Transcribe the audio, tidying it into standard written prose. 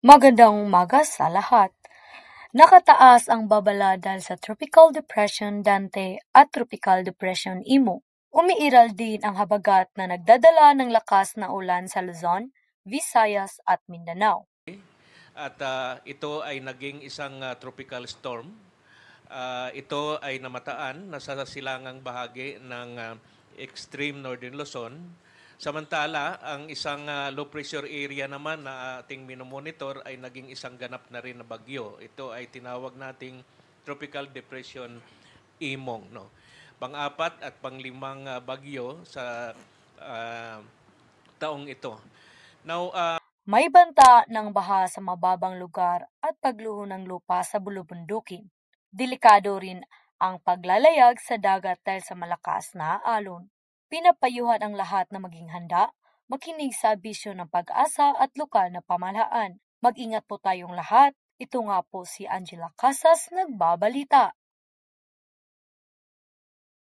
Magandang umaga sa lahat. Nakataas ang babala dahil sa Tropical Depression Dante at Tropical Depression Imo. Umiiral din ang habagat na nagdadala ng lakas na ulan sa Luzon, Visayas at Mindanao. At ito ay naging isang tropical storm. Ito ay namataan nasa silangang bahagi ng extreme northern Luzon. Samantala, ang isang low pressure area naman na ating minomonitor ay naging isang ganap na rin na bagyo. Ito ay tinawag nating Tropical Depression Imong. No? Pang-apat at pang-limang bagyo sa taong ito. Now, May banta ng baha sa mababang lugar at pagluho ng lupa sa bulubundukin. Delikado rin ang paglalayag sa dagat dahil sa malakas na alon. Pinapayuhan ang lahat na maging handa, makinig sa bisyo ng pag-asa at lokal na pamahalaan. Mag-ingat po tayong lahat. Ito nga po si Angela Casas nagbabalita.